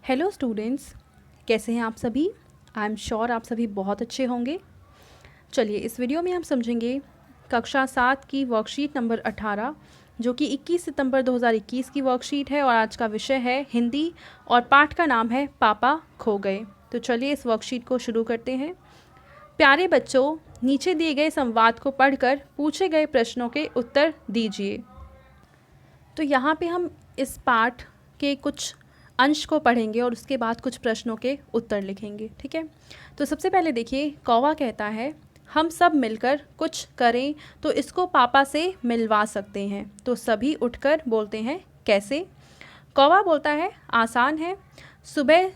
Hello students, कैसे हैं आप सभी। आई एम श्योर आप सभी बहुत अच्छे होंगे। चलिए इस वीडियो में हम समझेंगे कक्षा 7 की वर्कशीट नंबर 18 जो कि 21 सितंबर 2021 की वर्कशीट है और आज का विषय है हिंदी और पाठ का नाम है पापा खो गए। तो चलिए इस वर्कशीट को शुरू करते हैं। प्यारे बच्चों, नीचे दिए गए संवाद को पढ़कर पूछे गए प्रश्नों के उत्तर दीजिए। तो यहाँ पे हम इस पाठ के कुछ अंश को पढ़ेंगे और उसके बाद कुछ प्रश्नों के उत्तर लिखेंगे। ठीक है, तो सबसे पहले देखिए, कौवा कहता है हम सब मिलकर कुछ करें तो इसको पापा से मिलवा सकते हैं। तो सभी उठकर बोलते हैं कैसे। कौवा बोलता है आसान है, सुबह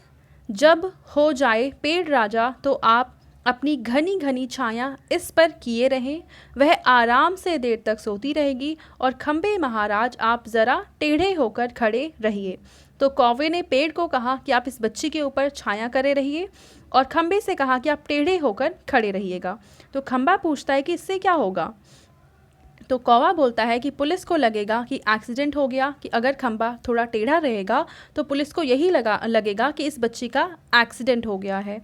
जब हो जाए पेड़ राजा तो आप अपनी घनी घनी छाया इस पर किए रहें, वह आराम से देर तक सोती रहेगी और खंबे महाराज आप ज़रा टेढ़े होकर खड़े रहिए। तो कौवे ने पेड़ को कहा कि आप इस बच्ची के ऊपर छाया करे रहिए और खंबे से कहा कि आप टेढ़े होकर खड़े रहिएगा। तो खंबा पूछता है कि इससे क्या होगा। तो कौवा बोलता है कि पुलिस को लगेगा कि एक्सीडेंट हो गया, कि अगर खंबा थोड़ा टेढ़ा रहेगा तो पुलिस को यही लगेगा कि इस बच्ची का एक्सीडेंट हो गया है।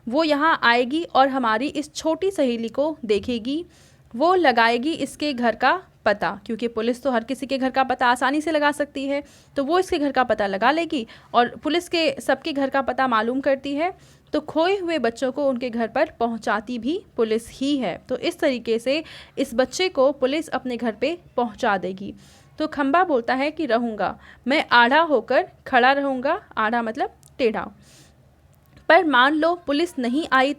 वो यहाँ आएगी और हमारी इस छोटी सहेली को देखेगी, वो लगाएगी इसके घर का पता, क्योंकि पुलिस तो हर किसी के घर का पता आसानी से लगा सकती है। तो वो इसके घर का पता लगा लेगी और पुलिस के सबके घर का पता मालूम करती है। तो खोए हुए बच्चों को उनके घर पर पहुंचाती भी पुलिस ही है। तो इस तरीके से इस बच्चे को पुलिस अपने घर पे पहुंचा देगी। तो खंबा बोलता है कि रहूँगा, मैं आड़ा होकर खड़ा रहूँगा, आड़ा मतलब टेढ़ा। पर मान लो पुलिस नहीं आई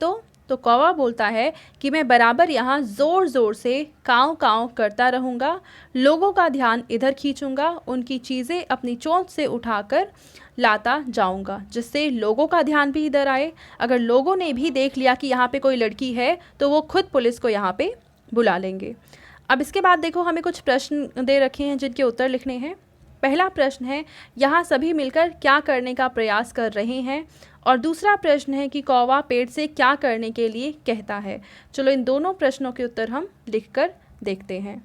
तो कौवा बोलता है कि मैं बराबर यहाँ ज़ोर ज़ोर से काँव काँव करता रहूँगा, लोगों का ध्यान इधर खींचूँगा, उनकी चीज़ें अपनी चोंच से उठाकर लाता जाऊँगा, जिससे लोगों का ध्यान भी इधर आए। अगर लोगों ने भी देख लिया कि यहाँ पे कोई लड़की है तो वो खुद पुलिस को यहाँ पे बुला लेंगे। अब इसके बाद देखो, हमें कुछ प्रश्न दे रखे हैं जिनके उत्तर लिखने हैं। पहला प्रश्न है यहाँ सभी मिलकर क्या करने का प्रयास कर रहे हैं, और दूसरा प्रश्न है कि कौवा पेड़ से क्या करने के लिए कहता है। चलो इन दोनों प्रश्नों के उत्तर हम लिखकर देखते हैं।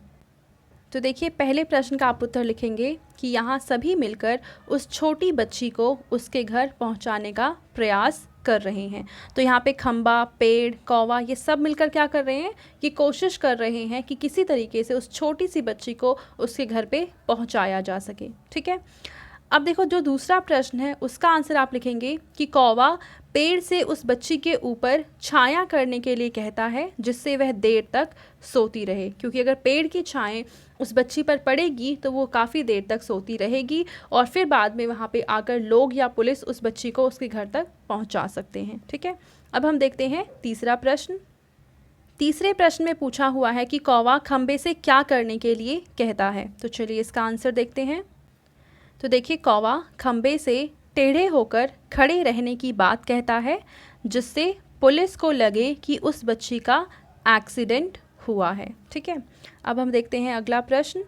तो देखिए, पहले प्रश्न का आप उत्तर लिखेंगे कि यहाँ सभी मिलकर उस छोटी बच्ची को उसके घर पहुँचाने का प्रयास कर रहे हैं। तो यहाँ पे खंबा, पेड़, कौवा ये सब मिलकर क्या कर रहे हैं कि कोशिश कर रहे हैं कि किसी तरीके से उस छोटी सी बच्ची को उसके घर पे पहुँचाया जा सके। ठीक है, अब देखो जो दूसरा प्रश्न है उसका आंसर आप लिखेंगे कि कौवा पेड़ से उस बच्ची के ऊपर छाया करने के लिए कहता है जिससे वह देर तक सोती रहे, क्योंकि अगर पेड़ की छाएं उस बच्ची पर पड़ेगी तो वो काफ़ी देर तक सोती रहेगी और फिर बाद में वहाँ पे आकर लोग या पुलिस उस बच्ची को उसके घर तक पहुँचा सकते हैं। ठीक है, अब हम देखते हैं तीसरा प्रश्न। तीसरे प्रश्न में पूछा हुआ है कि कौवा खंबे से क्या करने के लिए कहता है। तो चलिए इसका आंसर देखते हैं। तो देखिए, कौवा खंबे से टेढ़े होकर खड़े रहने की बात कहता है जिससे पुलिस को लगे कि उस बच्ची का एक्सीडेंट हुआ है। ठीक है, अब हम देखते हैं अगला प्रश्न।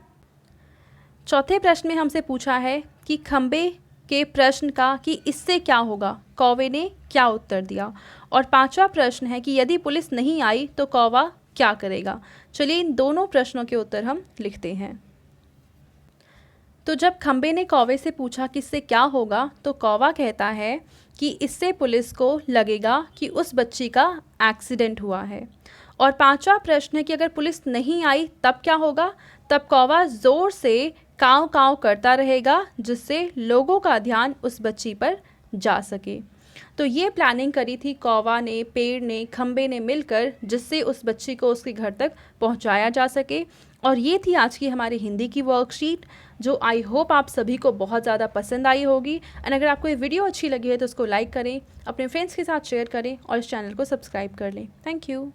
चौथे प्रश्न में हमसे पूछा है कि खंबे के प्रश्न का कि इससे क्या होगा, कौवे ने क्या उत्तर दिया। और पांचवा प्रश्न है कि यदि पुलिस नहीं आई तो कौवा क्या करेगा। चलिए इन दोनों प्रश्नों के उत्तर हम लिखते हैं। तो जब खंबे ने कौवे से पूछा कि इससे क्या होगा तो कौवा कहता है कि इससे पुलिस को लगेगा कि उस बच्ची का एक्सीडेंट हुआ है। और पांचवा प्रश्न है कि अगर पुलिस नहीं आई तब क्या होगा। तब कौवा ज़ोर से काँव काँव करता रहेगा जिससे लोगों का ध्यान उस बच्ची पर जा सके। तो ये प्लानिंग करी थी कौवा ने, पेड़ ने, खंबे ने मिलकर, जिससे उस बच्ची को उसके घर तक पहुंचाया जा सके। और ये थी आज की हमारी हिंदी की वर्कशीट जो आई होप आप सभी को बहुत ज़्यादा पसंद आई होगी। एंड अगर आपको ये वीडियो अच्छी लगी है तो उसको लाइक करें, अपने फ्रेंड्स के साथ शेयर करें और इस चैनल को सब्सक्राइब कर लें। Thank you.